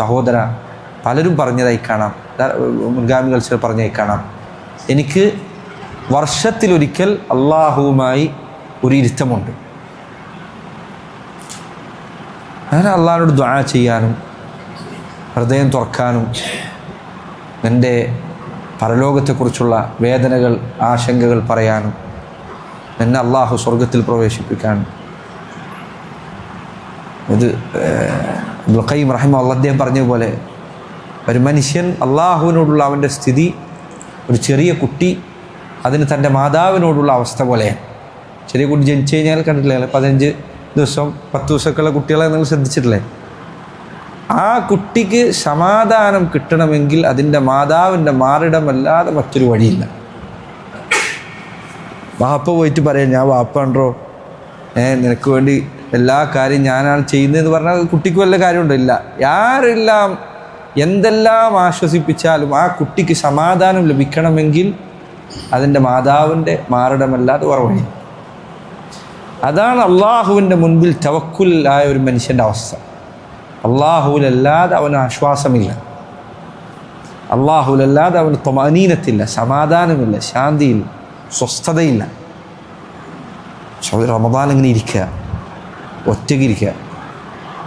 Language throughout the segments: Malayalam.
സഹോദര, പലരും പറഞ്ഞതായി കാണാം, മുൻഗാമികൾ ചിലർ പറഞ്ഞതായി കാണാം, എനിക്ക് വർഷത്തിലൊരിക്കൽ അള്ളാഹുവുമായി ഒരു ഇരുത്തമുണ്ട്. അങ്ങനെ അള്ളാഹിനോട് ദുആ ചെയ്യാനും ഹൃദയം തുറക്കാനും എൻ്റെ പരലോകത്തെക്കുറിച്ചുള്ള വേദനകൾ ആശങ്കകൾ പറയാനും എന്നെ അള്ളാഹു സ്വർഗത്തിൽ പ്രവേശിപ്പിക്കാനും. ഇത് ഇബ്നുൽ ഖയ്യിം റഹിമഹുല്ലാഹ് അദ്ദേഹം പറഞ്ഞതുപോലെ ഒരു മനുഷ്യൻ അള്ളാഹുവിനോടുള്ള അവൻ്റെ സ്ഥിതി ഒരു ചെറിയ കുട്ടി അതിന് തൻ്റെ മാതാവിനോടുള്ള അവസ്ഥ പോലെയാണ്. ചെറിയ കുട്ടി ജനിച്ചു കഴിഞ്ഞാൽ കണ്ടിട്ടില്ലേ, 15 ദിവസം 10 ദിവസമൊക്കെയുള്ള കുട്ടികളെ നിങ്ങൾ ശ്രദ്ധിച്ചിട്ടില്ലേ? ആ കുട്ടിക്ക് സമാധാനം കിട്ടണമെങ്കിൽ അതിൻ്റെ മാതാവിൻ്റെ മാറിടമല്ലാതെ മറ്റൊരു വഴിയില്ല. വാപ്പ പോയിട്ട് പറയാം, ഞാൻ വാപ്പണ്ടോ, നിനക്ക് വേണ്ടി എല്ലാ കാര്യം ഞാനാണ് ചെയ്യുന്നതെന്ന് പറഞ്ഞാൽ കുട്ടിക്ക് വല്ല കാര്യമുണ്ടോ? ഇല്ല. ആരെല്ലാം എന്തെല്ലാം ആശ്വസിപ്പിച്ചാലും ആ കുട്ടിക്ക് സമാധാനം ലഭിക്കണമെങ്കിൽ അതിൻ്റെ മാതാവിൻ്റെ മാറിടമല്ലാതെ വേറെ വഴി. അതാണ് അള്ളാഹുവിൻ്റെ മുൻപിൽ തവക്കുലായ ഒരു മനുഷ്യൻ്റെ അവസ്ഥ. അള്ളാഹുവിലല്ലാതെ അവന് ആശ്വാസമില്ല, അള്ളാഹുവിലല്ലാതെ അവന് ത്വമാനീനത്തില്ല, സമാധാനമില്ല, ശാന്തിയില്ല, സ്വസ്ഥതയില്ല. റമദാൻ ഇങ്ങനെ ഇരിക്കുക, ഒറ്റയ്ക്കിരിക്കുക,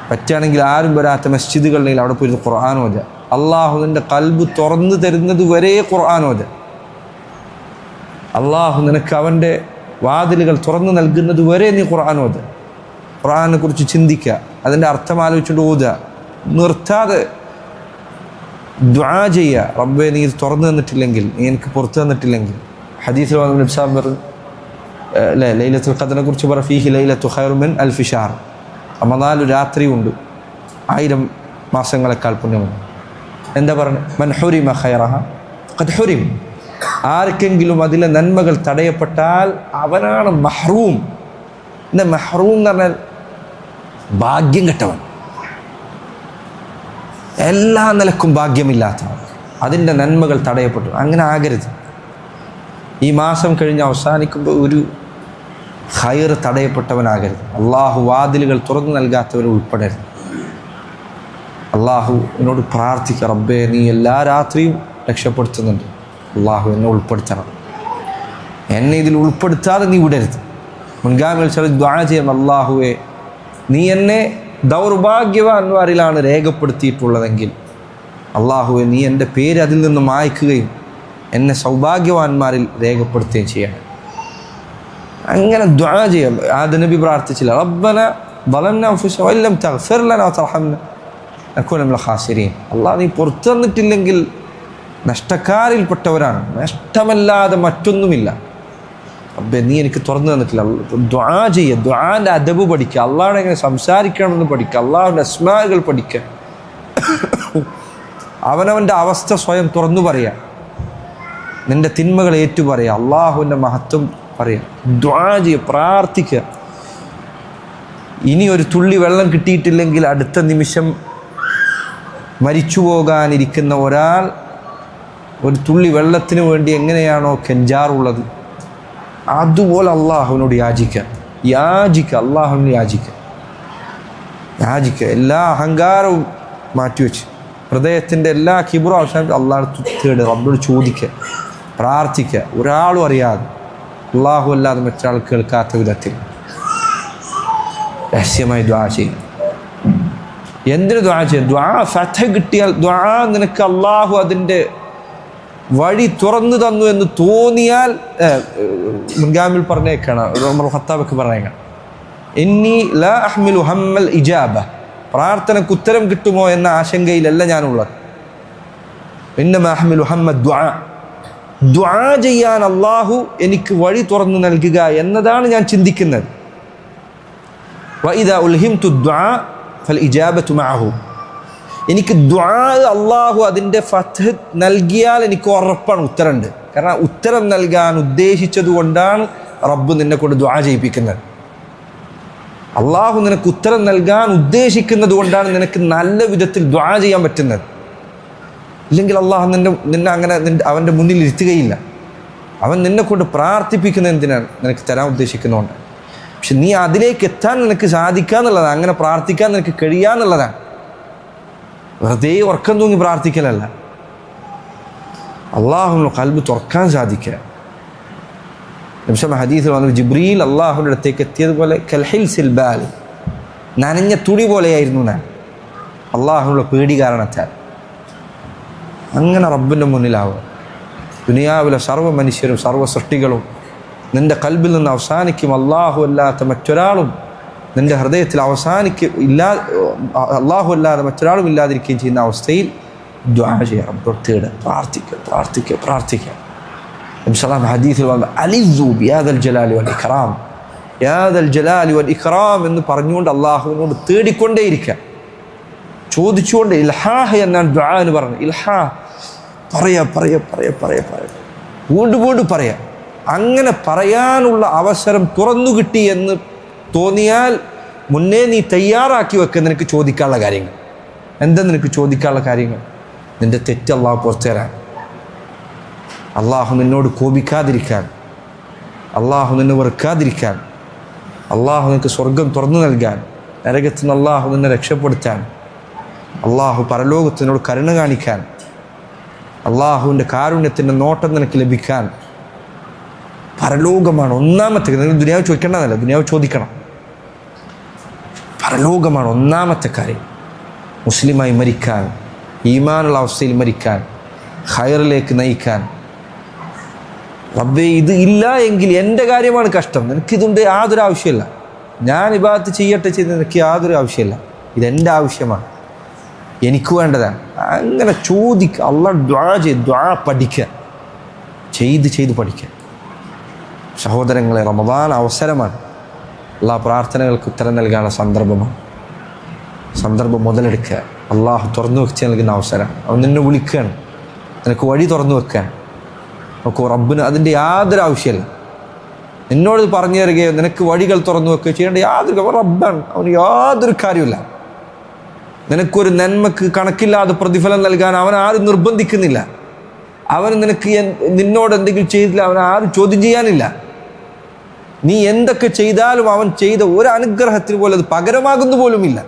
പറ്റുകയാണെങ്കിൽ ആരും വരാത്ത മസ്ജിദുകളിൽ അവിടെ പോയി ഖുർആൻ ഓതുക. അള്ളാഹുവിൻ്റെ ഖൽബ് തുറന്നു തരുന്നത് വരെ ഖുർആൻ ഓതുക. അള്ളാഹു നിനക്ക് അവൻ്റെ വാതിലുകൾ തുറന്നു നൽകുന്നത് വരെ നീ ഖുർആൻ ഓതുക. ഖുർആനെ കുറിച്ച് ചിന്തിക്കുക, അതിൻ്റെ അർത്ഥം ആലോചിച്ചുകൊണ്ട് ഓതുക, നിർത്താതെ ദുആ ചെയ്യുക. റബ്ബേ, നീ ഇത് തുറന്നു തന്നിട്ടില്ലെങ്കിൽ, നീ എനിക്ക് പുറത്തു തന്നിട്ടില്ലെങ്കിൽ. ഹദീസിൽ നബി സാഹബ് പറഞ്ഞു, ലൈലത്തുൽ ഖദ്റിനെ കുറിച്ച് പറ, ഫീഹി ലൈലത്തു ഖൈറു മിൻ അൽഫി ഷഹർ. റമദാനിൽ രാത്രിയുണ്ട് 1000 മാസങ്ങളെക്കാൾ പുണ്യമുണ്ട്. എന്താ പറഞ്ഞത്? മൻ ഹുരിമ ഖൈറഹ ഖദ് ഹുരിം. ആർക്കെങ്കിലും അതിലെ നന്മകൾ തടയപ്പെട്ടാൽ അവനാണ് മഹ്റൂം. എന്താ മഹ്റൂം എന്ന് പറഞ്ഞാൽ? ഭാഗ്യം കെട്ടവൻ, എല്ലാ നിലക്കും ഭാഗ്യമില്ലാത്തവൻ, അതിൻ്റെ നന്മകൾ തടയപ്പെട്ടു. അങ്ങനെ ആകരുത്. ഈ മാസം കഴിഞ്ഞ് അവസാനിക്കുമ്പോൾ ഒരു ഖൈർ തടയപ്പെട്ടവനാകരുത്. അള്ളാഹു വാതിലുകൾ തുറന്നു നൽകാത്തവർ ഉൾപ്പെടരുത്. അള്ളാഹുവിനോട് പ്രാർത്ഥിക്കുക, റബ്ബേ, നീ എല്ലാ രാത്രിയും രക്ഷപ്പെടുത്തുന്നുണ്ട്, അള്ളാഹു എന്നെ ഉൾപ്പെടുത്തണം, എന്നെ ഇതിൽ ഉൾപ്പെടുത്താതെ നീ വിടരുത്. മുൻഗാമികൾ ചില ദുആ ചെയ്യണം, അള്ളാഹുവേ, നീ എന്നെ ദൗർഭാഗ്യവാന്മാരിലാണ് രേഖപ്പെടുത്തിയിട്ടുള്ളതെങ്കിൽ അള്ളാഹുവെ, നീ എൻ്റെ പേര് അതിൽ നിന്ന് മായ്ക്കുകയും എന്നെ സൗഭാഗ്യവാന്മാരിൽ രേഖപ്പെടുത്തുകയും ചെയ്യണം. അങ്ങനെ ദുആ ചെയ്യാം. ആദം നബി പ്രാർത്ഥിച്ചില്ല, റബ്ബന ളലംനാ അൻഫുസനാ വല്ലം തഗ്ഫിർ ലനാ വതർഹംനാ നകൂന മിനൽ ഖാസിരീൻ. അല്ലാഹ്, നീ പുറത്തു തന്നിട്ടില്ലെങ്കിൽ നഷ്ടക്കാരിൽപ്പെട്ടവരാണ്. നഷ്ടമല്ലാതെ മറ്റൊന്നുമില്ല. റബ്ബേ, നീ എനിക്ക് തുറന്നു തന്നിട്ടില്ല. ദുആ ചെയ്യുക, ദുആൻ്റെ അദബ് പഠിക്കുക, അള്ളാഹുടെ എങ്ങനെ സംസാരിക്കണമെന്ന് പഠിക്കുക, അള്ളാഹുവിൻ്റെ അസ്മാകൾ പഠിക്കുക, അവനവൻ്റെ അവസ്ഥ സ്വയം തുറന്നു പറയുക, നിൻ്റെ തിന്മകൾ ഏറ്റുപറയുക, അള്ളാഹുവിൻ്റെ മഹത്വം പറയുക, ദുആ ചെയ്യുക, പ്രാർത്ഥിക്കുക. ഇനി ഒരു തുള്ളി വെള്ളം കിട്ടിയിട്ടില്ലെങ്കിൽ അടുത്ത നിമിഷം മരിച്ചു പോകാനിരിക്കുന്ന ഒരാൾ ഒരു തുള്ളി വെള്ളത്തിന് വേണ്ടി എങ്ങനെയാണോ കെഞ്ചാറുള്ളത്, അതുപോലെ അള്ളാഹുവിനോട് യാചിക്കുക, അള്ളാഹുവിനോട് യാചിക്കുക. എല്ലാ അഹങ്കാരവും മാറ്റിവെച്ച് ഹൃദയത്തിൻ്റെ എല്ലാ കിബറും അവസാനം അള്ളാഹു തേട്, റബ്ബോട് ചോദിക്കുക, പ്രാർത്ഥിക്കുക. ഒരാളും അറിയാതെ, അള്ളാഹു അല്ലാതെ മറ്റൊരാൾ കേൾക്കാത്ത വിധത്തിൽ രഹസ്യമായി ദുആ ചെയ്യും. എന്തിനു ദുആ ചെയ്യും? ദുആ ഫത്ഹ് കിട്ടിയാൽ, ദുആ നിനക്ക് അള്ളാഹു അതിൻ്റെ വഴി തുറന്നു തന്നു എന്ന് തോന്നിയാൽ, മുൻഗാമിൽ പറഞ്ഞേക്കാണ്, ഉമർ ഖത്താബൊക്കെ പറഞ്ഞേക്കാണ്, ഇന്നി ലാ അഹ്മിലു ഹമ്മൽ ഇജാബ, പ്രാർത്ഥനയ്ക്ക് ഉത്തരം കിട്ടുമോ എന്ന ആശങ്കയിലല്ല ഞാനുള്ളത്. ഇന്നമാ അഹ്മിലു ഹമ്മ ദുആ, ദുആ ചെയ്യാൻ അള്ളാഹു എനിക്ക് വഴി തുറന്നു നൽകുക എന്നതാണ് ഞാൻ ചിന്തിക്കുന്നത്. വഇദാ ഉൽഹിംതു ദുആ ഫൽ ഇജാബതു മഅഹു, എനിക്ക് ദുആ അള്ളാഹു അതിൻ്റെ ഫത്ഹ് നൽകിയാൽ എനിക്ക് ഉറപ്പാണ് ഉത്തരമുണ്ട്. കാരണം ഉത്തരം നൽകാൻ ഉദ്ദേശിച്ചത് കൊണ്ടാണ് റബ്ബ് നിന്നെ കൊണ്ട് ദുആ ചെയ്യിപ്പിക്കുന്നത്. അള്ളാഹു നിനക്ക് ഉത്തരം നൽകാൻ ഉദ്ദേശിക്കുന്നത് കൊണ്ടാണ് നിനക്ക് നല്ല വിധത്തിൽ ദുആ ചെയ്യാൻ പറ്റുന്നത്. ഇല്ലെങ്കിൽ അള്ളാഹു നിന്നെ അങ്ങനെ അവൻ്റെ മുന്നിൽ ഇരുത്തുകയില്ല. അവൻ നിന്നെ കൊണ്ട് പ്രാർത്ഥിപ്പിക്കുന്നത് എന്തിനാണ്? നിനക്ക് തരാൻ ഉദ്ദേശിക്കുന്നതുകൊണ്ട്. പക്ഷെ നീ അതിലേക്ക് എത്താൻ നിനക്ക് സാധിക്കുക എന്നുള്ളതാണ്, അങ്ങനെ പ്രാർത്ഥിക്കാൻ നിനക്ക് കഴിയുക എന്നുള്ളതാണ്. വെറുതെ ഉറക്കം തൂങ്ങി പ്രാർത്ഥിക്കലല്ല. അള്ളാഹുവിൻ്റെ ഖൽബ് തുറക്കാൻ സാധിക്കുക. നിമിഷം ഹദീസിൽ വന്നു, ജിബ്രീൽ അള്ളാഹുവിൻ്റെ അടുത്തേക്ക് എത്തിയതുപോലെ കൽഹിൽസിൽ ബാലി, നനഞ്ഞ തുണി പോലെയായിരുന്നു ഞാൻ അള്ളാഹുവിൻ്റെ പേടി കാരണത്താൽ. അങ്ങനെ റബ്ബിൻ്റെ മുന്നിലാവുക. ദുനിയാവിലെ സർവ്വ മനുഷ്യരും സർവ്വ സൃഷ്ടികളും നിൻ്റെ കൽബിൽ നിന്ന് അവസാനിക്കും. അള്ളാഹു അല്ലാത്ത മറ്റൊരാളും നിൻ്റെ ഹൃദയത്തിൽ അള്ളാഹു അല്ലാതെ മറ്റൊരാളും ഇല്ലാതിരിക്കുകയും ചെയ്യുന്ന അവസ്ഥയിൽ ദുആ ചെയ്യുക, റബ്ബോട് തേടുക, പ്രാർത്ഥിക്കുക. ഹദീസിൽ വന്ന അലിസു ബിയാദൽ ജലാലി വൽ ഇക്റാം, യാദൽ ജലാലി വൽ ഇക്റാം എന്ന് പറഞ്ഞുകൊണ്ട് അള്ളാഹുവിനോട് തേടിക്കൊണ്ടേയിരിക്കുക, ചോദിച്ചുകൊണ്ട്. ഇൽഹാഹ് എന്നാണ് ദുആ എന്ന് പറഞ്ഞത്. ഇൽഹാഹ് പറയാ വീണ്ടും പറയാ. അങ്ങനെ പറയാനുള്ള അവസരം തുറന്നു കിട്ടി എന്ന് തോന്നിയാൽ മുന്നേ നീ തയ്യാറാക്കി വെക്കുക നിനക്ക് ചോദിക്കാനുള്ള കാര്യങ്ങൾ. എന്താ നിനക്ക് ചോദിക്കാനുള്ള കാര്യങ്ങൾ? നിൻ്റെ തെറ്റ് അള്ളാഹു പുറത്തു തരാൻ, അള്ളാഹു നിന്നോട് കോപിക്കാതിരിക്കാൻ, അള്ളാഹു നിന്നെ വെറുക്കാതിരിക്കാൻ, അള്ളാഹു നിനക്ക് സ്വർഗം തുറന്നു നൽകാൻ, നരകത്തിൽ നിന്ന് അള്ളാഹു നിന്നെ രക്ഷപ്പെടുത്താൻ, അള്ളാഹു പരലോകത്തിനോട് കരുണ കാണിക്കാൻ, അള്ളാഹുവിൻ്റെ കാരുണ്യത്തിൻ്റെ നോട്ടം നിനക്ക് ലഭിക്കാൻ. പരലോകമാണ് ഒന്നാമത്തെ. നിങ്ങൾ ദുനിയാവ് ചോദിക്കേണ്ടതല്ല, ദുനിയാവ് ചോദിക്കണം. പരലോകമാണ് ഒന്നാമത്തെ കാര്യം. മുസ്ലിമായി മരിക്കാൻ, ഈമാനുള്ള അവസ്ഥയിൽ മരിക്കാൻ, ഖൈറിലേക്ക് നയിക്കാൻ. റബ്ബേ, ഇത് ഇല്ല എങ്കിൽ എൻ്റെ കാര്യമാണ് കഷ്ടം, നിനക്കിതുണ്ട് യാതൊരു ആവശ്യമില്ല, ഞാൻ ഇബാദത്ത് ചെയ്യട്ടെ ചെയ്ത് നിനക്ക് യാതൊരു ആവശ്യമില്ല, ഇതെൻ്റെ ആവശ്യമാണ്, എനിക്ക് വേണ്ടതാണ്. അങ്ങനെ ചോദിക്കുക. അള്ളാഹ് ദുആ പഠിക്കുക, ചെയ്ത് പഠിക്കുക. സഹോദരങ്ങളെ, റമദാൻ അവസരമാണ്. അള്ളാഹ് പ്രാർത്ഥനകൾക്ക് ഉത്തരം നൽകാനുള്ള സന്ദർഭം മുതലെടുക്കുക. അള്ളാഹു തുറന്നു വെച്ച് നൽകുന്ന അവസരം. അവൻ നിന്നെ വിളിക്കുകയാണ്, നിനക്ക് വഴി തുറന്നു വെക്കാൻ. നോക്കൂ, റബ്ബിന് അതിൻ്റെ യാതൊരു ആവശ്യമില്ല. നിന്നോട് പറഞ്ഞു തരികയോ നിനക്ക് വഴികൾ തുറന്നു വെക്കുകയോ ചെയ്യേണ്ട യാതൊരു, റബ്ബാണ്, അവന് യാതൊരു കാര്യമില്ല. നിനക്കൊരു നന്മക്ക് കണക്കില്ലാതെ പ്രതിഫലം നൽകാൻ അവൻ ആരും നിർബന്ധിക്കുന്നില്ല. അവൻ നിന്നോട് എന്തെങ്കിലും ചെയ്തില്ല അവൻ ആരും ചോദ്യം ചെയ്യാനില്ല. നീ എന്തൊക്കെ ചെയ്താലും അവൻ ചെയ്ത ഒരു അനുഗ്രഹത്തിന് പോലും അത് പകരമാകുന്നു പോലുമില്ല.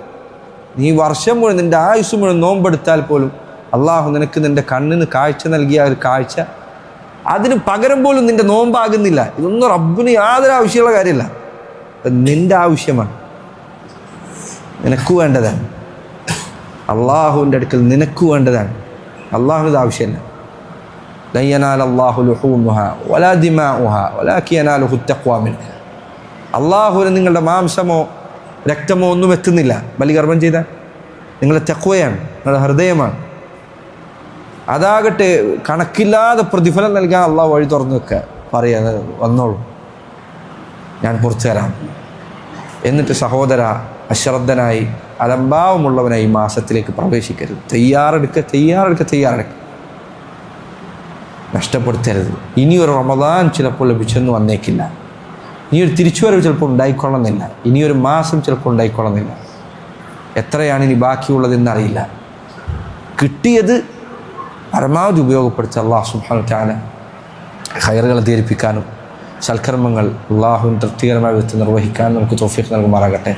നീ വർഷം മുഴുവൻ നിൻ്റെ ആയുസ് മുഴുവൻ നോമ്പെടുത്താൽ പോലും അള്ളാഹു നിനക്ക് നിൻ്റെ കണ്ണിന് കാഴ്ച നൽകിയ ഒരു കാഴ്ച അതിന് പകരം പോലും നിൻ്റെ നോമ്പാകുന്നില്ല. ഇതൊന്നും റബ്ബിന് യാതൊരു ആവശ്യമുള്ള കാര്യമില്ല. നിൻ്റെ ആവശ്യമാണ്, നിനക്ക് വേണ്ടതാണ്, അള്ളാഹുവിൻ്റെ അടുക്കൽ നിനക്ക് വേണ്ടതാണ്. അള്ളാഹുവിൻ്റെ ആവശ്യമില്ല. ലൻ യനാല അല്ലാഹു ലുഹൂമുഹാ വലാ ദിമാഉഹാ വലാകിൻ യനാലുഹു തഖ്വാ മിൻകും. അള്ളാഹുവിന് നിങ്ങളുടെ മാംസമോ രക്തമോ ഒന്നും എത്തുന്നില്ല. ബലികർമ്മം ചെയ്താൽ നിങ്ങളുടെ തഖ്വയാണ്, നിങ്ങളുടെ ഹൃദയമാണ്. അതാകട്ടെ കണക്കില്ലാതെ പ്രതിഫലം നൽകാൻ അള്ളാഹു വഴി തുറന്നു വെക്കുക. പറയാ, വന്നോളൂ, ഞാൻ പുറത്തു തരാം. എന്നിട്ട് സഹോദര, അശ്രദ്ധനായി അലംഭാവമുള്ളവനായി ഈ മാസത്തിലേക്ക് പ്രവേശിക്കരുത്. തയ്യാറെടുക്കുക, നഷ്ടപ്പെടുത്തരുത്. ഇനിയൊരു റമദാൻ ചിലപ്പോൾ ലഭിച്ചെന്ന് വന്നേക്കില്ല. ഇനിയൊരു തിരിച്ചുവരവ് ചിലപ്പോൾ ഉണ്ടായിക്കൊള്ളുന്നില്ല. ഇനിയൊരു മാസം ചിലപ്പോൾ ഉണ്ടായിക്കൊള്ളുന്നില്ല. എത്രയാണ് ഇനി ബാക്കിയുള്ളതെന്നറിയില്ല. കിട്ടിയത് പരമാവധി ഉപയോഗപ്പെടുത്തി അല്ലാഹു സുബ്ഹാനഹു വ തആല ഖൈറുകൾ അധികരിപ്പിക്കാനും സൽക്കർമ്മങ്ങൾ അല്ലാഹുവിന് തൃപ്തികരമായ വിധത്തിൽ നിർവഹിക്കാനും നമുക്ക് തൗഫീഖ് നൽകുമാറാകട്ടെ.